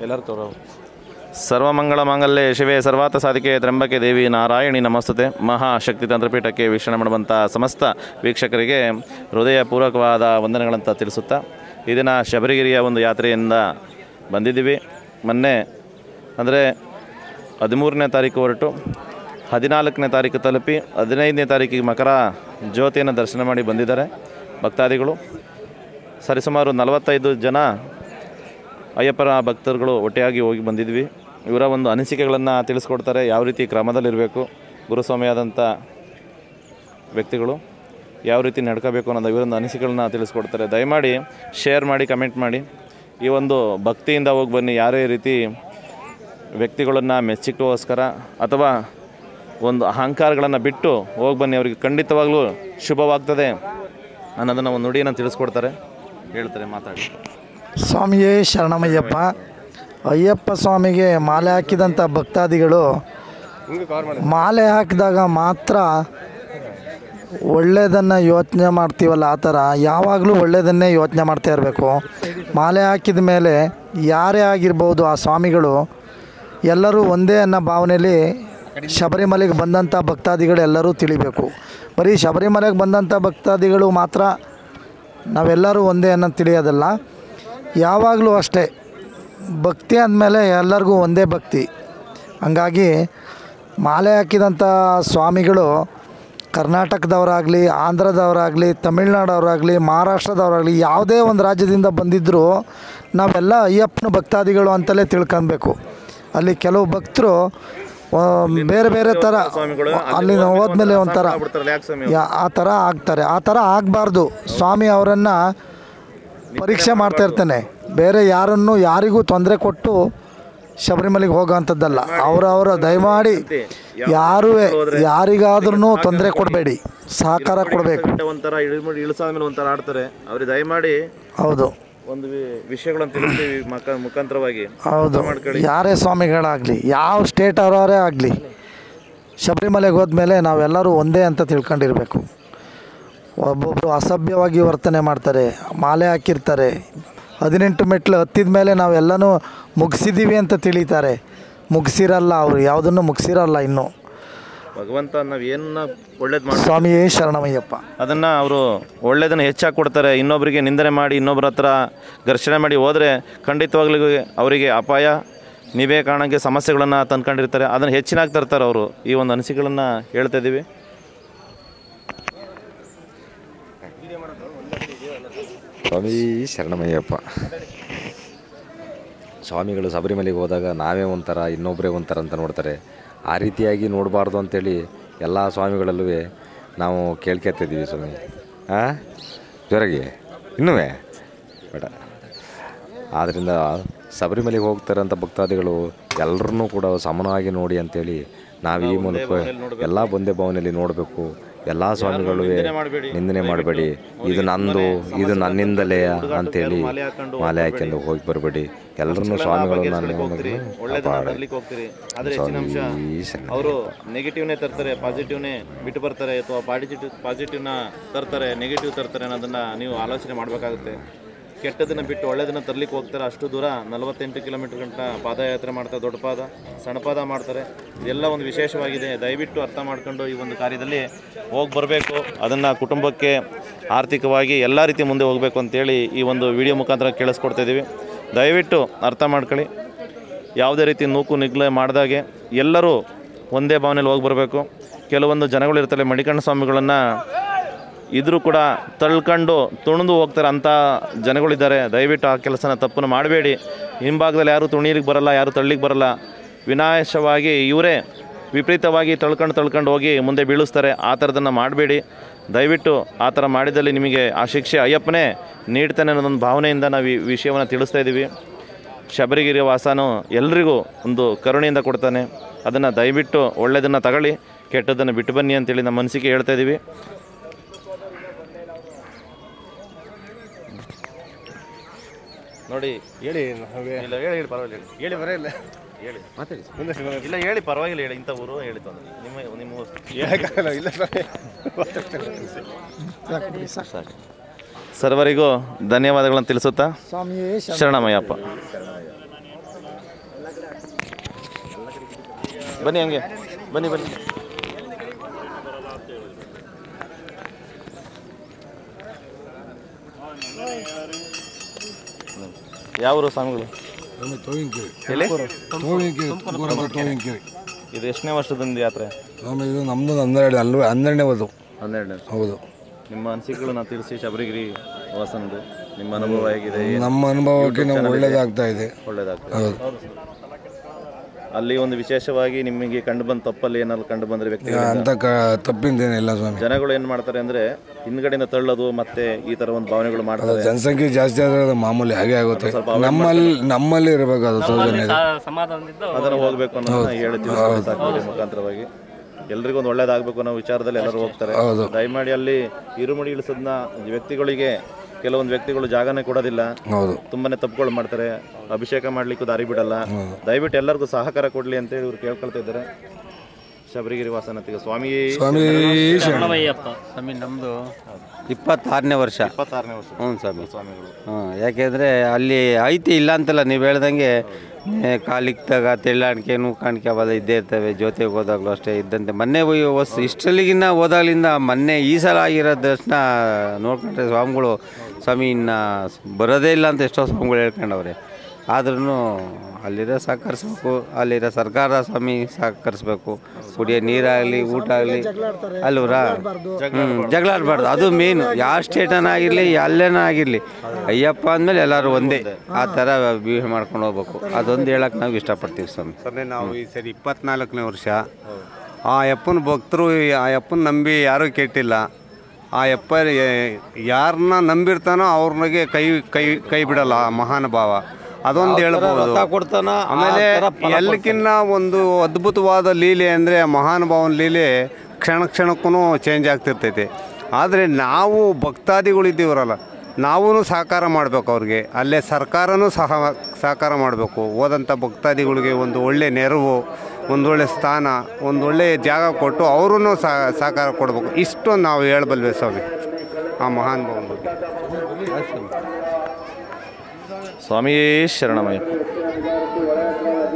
ಎಲ್ಲರೂ ತೋರೋ. ಸರ್ವಮಂಗಳ ಮಾಂಗಲ್ಯೆ ಶಿವೆ ಸರ್ವಾರ್ಥ ಸಾಧಿಕೆ ತ್ರ್ಯಂಬಕೆ ದೇವಿ ನಾರಾಯಣಿ ನಮಸ್ತುತೆ. ಮಹಾಶಕ್ತಿ ತಂತ್ರಪೀಠಕ್ಕೆ ವೀಕ್ಷಣೆ ಮಾಡುವಂಥ ಸಮಸ್ತ ವೀಕ್ಷಕರಿಗೆ ಹೃದಯಪೂರ್ವಕವಾದ ವಂದನೆಗಳಂತ ತಿಳಿಸುತ್ತಾ, ಈ ದಿನ ಶಬರಿಗಿರಿಯ ಒಂದು ಯಾತ್ರೆಯಿಂದ ಬಂದಿದ್ದೀವಿ. ಮೊನ್ನೆ ಅಂದರೆ 13ನೇ ತಾರೀಕು ಹೊರಟು 14ನೇ ತಾರೀಕು ತಲುಪಿ 15ನೇ ತಾರೀಕಿಗೆ ಮಕರ ಜ್ಯೋತಿಯನ್ನು ದರ್ಶನ ಮಾಡಿ ಬಂದಿದ್ದಾರೆ ಭಕ್ತಾದಿಗಳು. ಸರಿಸುಮಾರು 45 ಜನ ಅಯ್ಯಪ್ಪರ ಭಕ್ತರುಗಳು ಒಟ್ಟೆಯಾಗಿ ಹೋಗಿ ಬಂದಿದ್ವಿ. ಇವರ ಒಂದು ಅನಿಸಿಕೆಗಳನ್ನು ತಿಳಿಸ್ಕೊಡ್ತಾರೆ, ಯಾವ ರೀತಿ ಕ್ರಮದಲ್ಲಿರಬೇಕು, ಗುರುಸ್ವಾಮಿಯಾದಂಥ ವ್ಯಕ್ತಿಗಳು ಯಾವ ರೀತಿ ನಡ್ಕೋಬೇಕು ಅನ್ನೋದು ಇವರೊಂದು ಅನಿಸಿಕೆಗಳನ್ನ ತಿಳಿಸ್ಕೊಡ್ತಾರೆ. ದಯಮಾಡಿ ಶೇರ್ ಮಾಡಿ, ಕಮೆಂಟ್ ಮಾಡಿ. ಈ ಒಂದು ಭಕ್ತಿಯಿಂದ ಹೋಗಿ ಬನ್ನಿ. ಯಾರೇ ರೀತಿ ವ್ಯಕ್ತಿಗಳನ್ನು ಮೆಚ್ಚಿಕೋಸ್ಕರ ಅಥವಾ ಒಂದು ಅಹಂಕಾರಗಳನ್ನು ಬಿಟ್ಟು ಹೋಗಿ ಬನ್ನಿ, ಅವರಿಗೆ ಖಂಡಿತವಾಗ್ಲೂ ಶುಭವಾಗ್ತದೆ ಅನ್ನೋದನ್ನು ಒಂದು ನುಡಿಯನ್ನು ತಿಳಿಸ್ಕೊಡ್ತಾರೆ, ಹೇಳ್ತಾರೆ, ಮಾತಾಡಿ. ಸ್ವಾಮಿಯೇ ಶರಣಮಯ್ಯಪ್ಪ. ಅಯ್ಯಪ್ಪ ಸ್ವಾಮಿಗೆ ಮಾಲೆ ಹಾಕಿದಂಥ ಭಕ್ತಾದಿಗಳು ಮಾಲೆ ಹಾಕಿದಾಗ ಮಾತ್ರ ಒಳ್ಳೆಯದನ್ನು ಯೋಚನೆ ಮಾಡ್ತೀವಲ್ಲ, ಆ ಥರ ಯಾವಾಗಲೂ ಒಳ್ಳೆಯದನ್ನೇ ಯೋಚನೆ ಮಾಡ್ತಾ ಇರಬೇಕು. ಮಾಲೆ ಹಾಕಿದ ಮೇಲೆ ಯಾರೇ ಆಗಿರ್ಬೋದು, ಆ ಸ್ವಾಮಿಗಳು ಎಲ್ಲರೂ ಒಂದೇ ಅನ್ನೋ ಭಾವನೆಯಲ್ಲಿ ಶಬರಿಮಲೆಗೆ ಬಂದಂಥ ಭಕ್ತಾದಿಗಳು ಎಲ್ಲರೂ ತಿಳಿಬೇಕು. ಬರೀ ಶಬರಿಮಲೆಗೆ ಬಂದಂಥ ಭಕ್ತಾದಿಗಳು ಮಾತ್ರ ನಾವೆಲ್ಲರೂ ಒಂದೇ ಅನ್ನೋದು ತಿಳಿಯೋದಲ್ಲ. ಯಾವಾಗಲೂ ಅಷ್ಟೇ, ಭಕ್ತಿ ಅಂದಮೇಲೆ ಎಲ್ಲರಿಗೂ ಒಂದೇ ಭಕ್ತಿ. ಹಂಗಾಗಿ ಮಾಲೆ ಹಾಕಿದಂಥ ಸ್ವಾಮಿಗಳು ಕರ್ನಾಟಕದವರಾಗಲಿ, ಆಂಧ್ರದವರಾಗಲಿ, ತಮಿಳ್ನಾಡವರಾಗಲಿ, ಮಹಾರಾಷ್ಟ್ರದವರಾಗಲಿ, ಯಾವುದೇ ಒಂದು ರಾಜ್ಯದಿಂದ ಬಂದಿದ್ದರೂ ನಾವೆಲ್ಲ ಅಯ್ಯಪ್ಪನ ಭಕ್ತಾದಿಗಳು ಅಂತಲೇ ತಿಳ್ಕೊಬೇಕು. ಅಲ್ಲಿ ಕೆಲವು ಭಕ್ತರು ಬೇರೆ ಬೇರೆ ಥರ ಅಲ್ಲಿ ಹೋದ್ಮೇಲೆ ಒಂಥರ ಆ ಥರ ಆಗ್ತಾರೆ. ಆ ಥರ ಆಗಬಾರ್ದು. ಸ್ವಾಮಿ ಅವರನ್ನು ಪರೀಕ್ಷೆ ಮಾಡ್ತಾ ಇರ್ತಾನೆ. ಬೇರೆ ಯಾರಿಗೂ ತೊಂದರೆ ಕೊಟ್ಟು ಶಬರಿಮಲೆಗೆ ಹೋಗೋವಂಥದ್ದಲ್ಲ. ಅವರವರ ದಯಮಾಡಿ ಯಾರಿಗಾದ್ರೂ ತೊಂದರೆ ಕೊಡಬೇಡಿ, ಸಹಕಾರ ಕೊಡಬೇಕು. ಒಂಥರ ಇಳಿಸಾದ್ಮೇಲೆ ಒಂಥರ ಆಡ್ತಾರೆ, ಅವ್ರಿಗೆ ದಯಮಾಡಿ ಹೌದು ಒಂದು ವಿಷಯಗಳನ್ನು ತಿಳಿಸ್ತೀವಿ ಮುಖಾಂತರವಾಗಿ. ಹೌದು, ಯಾರೇ ಸ್ವಾಮಿಗಳಾಗಲಿ, ಯಾವ ಸ್ಟೇಟ್ ಅವರವರೇ ಆಗಲಿ, ಶಬರಿಮಲೆಗೆ ಹೋದ್ಮೇಲೆ ನಾವೆಲ್ಲರೂ ಒಂದೇ ಅಂತ ತಿಳ್ಕೊಂಡಿರಬೇಕು. ಒಬ್ಬೊಬ್ಬರು ಅಸಭ್ಯವಾಗಿ ವರ್ತನೆ ಮಾಡ್ತಾರೆ, ಮಾಲೆ ಹಾಕಿರ್ತಾರೆ, 18 ಮೆಟ್ಲು ಹತ್ತಿದ ಮೇಲೆ ನಾವೆಲ್ಲನೂ ಮುಗಿಸಿದ್ದೀವಿ ಅಂತ ತಿಳಿತಾರೆ. ಮುಗಿಸಿರಲ್ಲ, ಅವರು ಯಾವುದನ್ನು ಮುಗಿಸಿರಲ್ಲ. ಇನ್ನು ಭಗವಂತ ನಾವು ಏನನ್ನ ಒಳ್ಳೇದು ಮಾಡಿ, ಸ್ವಾಮಿಯೇ ಶರಣಮಯ್ಯಪ್ಪ, ಅದನ್ನು ಅವರು ಒಳ್ಳೇದನ್ನು ಹೆಚ್ಚಾಗಿ ಕೊಡ್ತಾರೆ. ಇನ್ನೊಬ್ಬರಿಗೆ ನಿಂದನೆ ಮಾಡಿ, ಇನ್ನೊಬ್ಬರ ಹತ್ರ ಘರ್ಷಣೆ ಮಾಡಿ ಹೋದರೆ ಖಂಡಿತವಾಗ್ಲೂ ಅವರಿಗೆ ಅಪಾಯ, ನೀವೇ ಕಾರಣಕ್ಕೆ ಸಮಸ್ಯೆಗಳನ್ನು ತಂದ್ಕೊಂಡಿರ್ತಾರೆ. ಅದನ್ನು ಹೆಚ್ಚಿನಾಗಿ ತರ್ತಾರೆ ಅವರು. ಈ ಒಂದು ಅನಿಸಿಕೆಗಳನ್ನು ಹೇಳ್ತಾ ಇದ್ದೀವಿ. ಸ್ವಾಮಿ ಶರಣಮಯ್ಯಪ್ಪ. ಸ್ವಾಮಿಗಳು ಶಬರಿಮಲೆಗೆ ಹೋದಾಗ ನಾವೇ ಒಂಥರ, ಇನ್ನೊಬ್ಬರೇ ಒಂಥರ ಅಂತ ನೋಡ್ತಾರೆ. ಆ ರೀತಿಯಾಗಿ ನೋಡಬಾರ್ದು ಅಂಥೇಳಿ ಎಲ್ಲ ಸ್ವಾಮಿಗಳಲ್ಲೂ ನಾವು ಕೇಳ್ಕೊತಿದ್ದೀವಿ ಸ್ವಾಮಿ. ಜೋರಾಗಿ ಇನ್ನೂ ಬೇಡ. ಆದ್ದರಿಂದ ಶಬರಿಮಲೆಗೆ ಹೋಗ್ತಾರಂಥ ಭಕ್ತಾದಿಗಳು ಎಲ್ಲರನ್ನೂ ಕೂಡ ಸಮನಾಗಿ ನೋಡಿ ಅಂಥೇಳಿ ನಾವು ಈ ಮೂಲಕ ಎಲ್ಲ ಒಂದೇ ಭಾವನೆಯಲ್ಲಿ ನೋಡಬೇಕು. ಎಲ್ಲ ಸ್ವಾಮಿಗಳು ನಿಂದನೆ ಮಾಡಬೇಡಿ, ಇದು ನಂದು, ಇದು ನನ್ನಿಂದಲೇ ಅಂಥೇಳಿ ಮಾಲೆ ಹಾಕ್ಯಂಡು ಹೋಗಿ ಬರಬೇಡಿ. ಎಲ್ಲರನ್ನೂ ಸ್ವಾಮಿಗಳನ್ನ ಅವರು ನೆಗೆಟಿವ್ನೇ ತರ್ತಾರೆ, ಪಾಸಿಟಿವ್ನೇ ಬಿಟ್ಟು ಬರ್ತಾರೆ, ಅಥವಾ ಪಾಸಿಟಿವ್ನ ತರ್ತಾರೆ, ನೆಗೆಟಿವ್ ತರ್ತಾರೆ ಅನ್ನೋದನ್ನು ನೀವು ಆಲೋಚನೆ ಮಾಡಬೇಕಾಗುತ್ತೆ. ಕೆಟ್ಟದನ್ನು ಬಿಟ್ಟು ಒಳ್ಳೆಯದನ್ನು ತರಲಿಕ್ಕೆ ಹೋಗ್ತಾರೆ. ಅಷ್ಟು ದೂರ 48 ಕಿಲೋಮೀಟರ್ ಗಂಟ ಪಾದಯಾತ್ರೆ ಮಾಡ್ತಾರೆ. ದೊಡ್ಡ ಪಾದ, ಸಣ್ಣ ಪಾದ ಮಾಡ್ತಾರೆ. ಇದೆಲ್ಲ ಒಂದು ವಿಶೇಷವಾಗಿದೆ. ದಯವಿಟ್ಟು ಅರ್ಥ ಮಾಡ್ಕೊಂಡು ಈ ಒಂದು ಕಾರ್ಯದಲ್ಲಿ ಹೋಗಿ ಬರಬೇಕು. ಅದನ್ನು ಕುಟುಂಬಕ್ಕೆ ಆರ್ಥಿಕವಾಗಿ ಎಲ್ಲ ರೀತಿ ಮುಂದೆ ಹೋಗಬೇಕು ಅಂತೇಳಿ ಈ ಒಂದು ವಿಡಿಯೋ ಮುಖಾಂತರ ಕೇಳಿಸ್ಕೊಡ್ತಾಯಿದ್ದೀವಿ. ದಯವಿಟ್ಟು ಅರ್ಥ ಮಾಡ್ಕೊಳ್ಳಿ. ಯಾವುದೇ ರೀತಿ ನೂಕು ನಿಗ್ಲೆ ಮಾಡಿದಾಗೆ ಎಲ್ಲರೂ ಒಂದೇ ಭಾವನೆಯಲ್ಲಿ ಹೋಗಿ ಬರಬೇಕು. ಕೆಲವೊಂದು ಜನಗಳು ಇರ್ತಾರೆ, ಮಣಿಕಂಠ ಸ್ವಾಮಿಗಳನ್ನು ಇದ್ರೂ ಕೂಡ ತಳ್ಕೊಂಡು ತುಣಿದು ಹೋಗ್ತಾರೆ, ಅಂಥ ಜನಗಳಿದ್ದಾರೆ. ದಯವಿಟ್ಟು ಆ ಕೆಲಸನ ತಪ್ಪನ್ನು ಮಾಡಬೇಡಿ. ಹಿಂಭಾಗದಲ್ಲಿ ಯಾರು ತುಣೀರಿಗೆ ಬರಲ್ಲ, ಯಾರು ತಳ್ಳಿಗೆ ಬರಲ್ಲ. ವಿನಾಶವಾಗಿ ಇವರೇ ವಿಪರೀತವಾಗಿ ತಳ್ಕೊಂಡು ಹೋಗಿ ಮುಂದೆ ಬೀಳಿಸ್ತಾರೆ. ಆ ಥರದನ್ನು ಮಾಡಬೇಡಿ. ದಯವಿಟ್ಟು ಆ ಥರ ಮಾಡಿದಲ್ಲಿ ನಿಮಗೆ ಆ ಶಿಕ್ಷೆ ಅಯ್ಯಪ್ಪನೇ ನೀಡ್ತಾನೆ ಅನ್ನೋದೊಂದು ಭಾವನೆಯಿಂದ ನಾವು ಈ ವಿಷಯವನ್ನು ತಿಳಿಸ್ತಾ ಇದ್ದೀವಿ. ಶಬರಿಗಿರಿ ವಾಸನೂ ಎಲ್ರಿಗೂ ಒಂದು ಕರುಣೆಯಿಂದ ಕೊಡ್ತಾನೆ. ಅದನ್ನು ದಯವಿಟ್ಟು ಒಳ್ಳೆಯದನ್ನು ತಗೊಳ್ಳಿ, ಕೆಟ್ಟದ್ದನ್ನು ಬಿಟ್ಟು ಬನ್ನಿ ಅಂತೇಳಿ ನಮ್ಮ ಮನಸ್ಸಿಗೆ ಹೇಳ್ತಾ ಇದ್ದೀವಿ. ನೋಡಿ ಹೇಳಿ. ಇಲ್ಲ ಹೇಳಿ ಪರವಾಗಿಲ್ಲ, ಹೇಳಿ ಬರೋಲ್ಲ, ಹೇಳಿ ಮಾತಾಡಿ. ಇಲ್ಲ ಹೇಳಿ ಪರವಾಗಿಲ್ಲ, ಹೇಳಿ. ಇಂಥ ಊರು ಹೇಳಿ ತೊಂದರೆ ನಿಮ್ಮ ಹೇಳಕ್ಕಾಗಲ್ಲ. ಇಲ್ಲ ಸಾಕು. ಸರ್ವರಿಗೂ ಧನ್ಯವಾದಗಳನ್ನು ತಿಳಿಸುತ್ತಾ ಸ್ವಾಮಿಯೇ ಶರಣಮಯ್ಯಪ್ಪ. ಬನ್ನಿ ಹಂಗೆ ಬನ್ನಿ ಬನ್ನಿ. ಯಾವರು ಸ್ವಾಮಿಗಳು? ಎಲ್ಲಿ? ಇದು ಎಷ್ಟನೇ ವರ್ಷದಿಂದ ಯಾತ್ರೆ? ಇದು ನಮ್ಮದು 12ನೇ ವರ್ಷ. 12ನೇ ವರ್ಷ. ಹೌದು. ನಿಮ್ಮ ಅನಿಸಿಕೆಗಳನ್ನ ತಿಳಿಸಿ. ಶಬರಿಗಿರಿ ವಾಸನದು ನಿಮ್ಮ ಅನುಭವ ಹೇಗಿದೆ? ನಮ್ಮ ಅನುಭವಕ್ಕೆ ನಮ್ಗೆ ಒಳ್ಳೇದಾಗ್ತಾ ಇದೆ. ಒಳ್ಳೇದಾಗ್ತದೆ. ಹೌದು. ಅಲ್ಲಿ ಒಂದು ವಿಶೇಷವಾಗಿ ನಿಮಗೆ ಕಂಡು ಬಂದ ತಪ್ಪಲ್ಲಿ ಏನಾದ್ರು ಕಂಡು ಬಂದರೆ ವ್ಯಕ್ತಿಗಳು ಅಂತ ತಪ್ಪಿಂದೇನಿಲ್ಲ ಸ್ವಾಮಿ. ಜನಗಳು ಏನು ಮಾಡ್ತಾರೆ ಅಂದರೆ ಹಿಂದ್ಗಡೆಯಿಂದ ತಳ್ಳೋದು ಮತ್ತೆ ಈ ಥರ ಒಂದು ಭಾವನೆಗಳು ಮಾಡ್ತಾರೆ. ಜನಸಂಖ್ಯೆ ಜಾಸ್ತಿ ಆದರೆ ಅದು ಮಾಮೂಲಿ ಹಾಗೆ ಆಗುತ್ತೆ. ನಮ್ಮಲ್ಲಿ ಇರಬೇಕು ಅದು ಸೌಜನ್ಯ, ಅದನ್ನು ಹೋಗಬೇಕು ಅನ್ನೋದನ್ನ ಹೇಳ್ತೀವಿ ಮುಖಾಂತರವಾಗಿ. ಎಲ್ರಿಗೂ ಒಂದು ಒಳ್ಳೇದಾಗಬೇಕು ಅನ್ನೋ ವಿಚಾರದಲ್ಲಿ ಎಲ್ಲರೂ ಹೋಗ್ತಾರೆ. ದಯಮಾಡಿ ಅಲ್ಲಿ ಇರುಮುಡಿ ಇಳಿಸೋದನ್ನ ವ್ಯಕ್ತಿಗಳಿಗೆ ಕೆಲವೊಂದು ವ್ಯಕ್ತಿಗಳು ಜಾಗನೇ ಕೊಡೋದಿಲ್ಲ, ತುಂಬಾನೇ ತಪ್ಪುಗಳು ಮಾಡ್ತಾರೆ, ಅಭಿಷೇಕ ಮಾಡ್ಲಿಕ್ಕೂ ದಾರಿ ಬಿಡಲ್ಲ. ದಯವಿಟ್ಟು ಎಲ್ಲರಿಗೂ ಸಹಕಾರ ಕೊಡ್ಲಿ ಅಂತೇಳಿ ಇವ್ರು ಕೇಳ್ಕೊಳ್ತಾ ಇದ್ದಾರೆ. ಶಬರಿಗಿರಿ ವಾಸನತಿಗೆ ಸ್ವಾಮಿ ಸ್ವಾಮಿ ನಮ್ಮದು 26ನೇ ವರ್ಷ. 26ನೇ ವರ್ಷ. ಹ್ಞೂ ಸ್ವಾಮಿ. ಸ್ವಾಮಿಗಳು. ಯಾಕೆಂದರೆ ಅಲ್ಲಿ ಐತಿ ಇಲ್ಲ ಅಂತಲ್ಲ, ನೀವು ಹೇಳ್ದಂಗೆ ಕಾಲಿಕ್ತಾಗ ತೆಳ್ಳಾಣಿಕೆ ನೂಕಾಣಿಕೆ ಅವೆಲ್ಲ ಇದ್ದೇ ಇರ್ತವೆ. ಜೊತೆಗೆ ಹೋದಾಗಲೂ ಅಷ್ಟೇ ಇದ್ದಂತೆ. ಮೊನ್ನೆ ಇಷ್ಟಲ್ಲಿಗಿನ್ನ ಹೋದಾಗಲಿಂದ ಮೊನ್ನೆ ಈ ಸಲ ಆಗಿರೋ ದರ್ಶನ ನೋಡ್ಕೊಂಡ್ರೆ ಸ್ವಾಮಿಗಳು ಸ್ವಾಮಿ ಇನ್ನು ಬರೋದೇ ಇಲ್ಲ ಅಂತ ಎಷ್ಟೋ ಸ್ವಾಮಿಗಳು ಹೇಳ್ಕೊಂಡವ್ರೆ. ಆದ್ರೂ ಅಲ್ಲಿರೋ ಸಹಕರಿಸ್ಬೇಕು, ಅಲ್ಲಿರೋ ಸರ್ಕಾರ ಸ್ವಾಮಿ ಸಹಕರಿಸ್ಬೇಕು. ಕುಡಿಯೋ ನೀರಾಗಲಿ ಊಟ ಆಗಲಿ ಅಲ್ವರಾ, ಜಗಳ ಆಡಬಾರ್ದು. ಅದು ಮೇನು. ಯಾವ ಸ್ಟೇಟನ ಆಗಿರಲಿ ಅಲ್ಲೇನ ಆಗಿರಲಿ, ಅಯ್ಯಪ್ಪ ಅಂದಮೇಲೆ ಎಲ್ಲರೂ ಒಂದೇ ಆ ಥರ ಬಿಹೇವ್ ಮಾಡ್ಕೊಂಡು ಹೋಗ್ಬೇಕು. ಅದೊಂದು ಹೇಳಕ್ಕೆ ನಾವು ಇಷ್ಟಪಡ್ತೀವಿ ಸ್ವಾಮಿ. ಸರಿ, ನಾವು ಈ ಸರಿ 24ನೇ ವರ್ಷ. ಆ ಅಪ್ಪನ ಭಕ್ತರು ಆ ಅಪ್ಪನ ನಂಬಿ ಯಾರೂ ಕೆಟ್ಟಿಲ್ಲ. ಆ ಅಪ್ಪ ಯಾರನ್ನ ನಂಬಿರ್ತಾನೋ ಅವ್ರಿಗೆ ಕೈ ಬಿಡಲ್ಲ ಆ ಮಹಾನುಭಾವ. ಅದೊಂದು ಹೇಳ್ಬೋದು. ಆಮೇಲೆ ಎಲ್ಲಕ್ಕಿನ್ನ ಒಂದು ಅದ್ಭುತವಾದ ಲೀಲೆ ಅಂದರೆ ಮಹಾನುಭಾವನ ಲೀಲೆ ಕ್ಷಣಕ್ಕೂ ಚೇಂಜ್ ಆಗ್ತಿರ್ತೈತೆ. ಆದರೆ ನಾವು ಭಕ್ತಾದಿಗಳಿದ್ದೀವರಲ್ಲ, ನಾವೂ ಸಹಕಾರ ಮಾಡಬೇಕು ಅವ್ರಿಗೆ. ಅಲ್ಲೇ ಸರ್ಕಾರನೂ ಸಹಕಾರ ಮಾಡಬೇಕು. ಹೋದಂಥ ಭಕ್ತಾದಿಗಳಿಗೆ ಒಂದು ಒಳ್ಳೆ ನೆರವು, ಒಂದು ಒಳ್ಳೆ ಸ್ಥಾನ, ಒಂದು ಒಳ್ಳೆ ಜಾಗ ಕೊಟ್ಟು ಅವ್ರೂ ಸಹಕಾರ ಕೊಡಬೇಕು. ಇಷ್ಟೊಂದು ನಾವು ಹೇಳಬಲ್ವೆ ಸ್ವಾಮಿ ಆ ಮಹಾನುಭಾವನ ಬಗ್ಗೆ. ಸ್ವಾಮಿಯೇ ಶರಣಮಯ್ಯಪ್ಪ.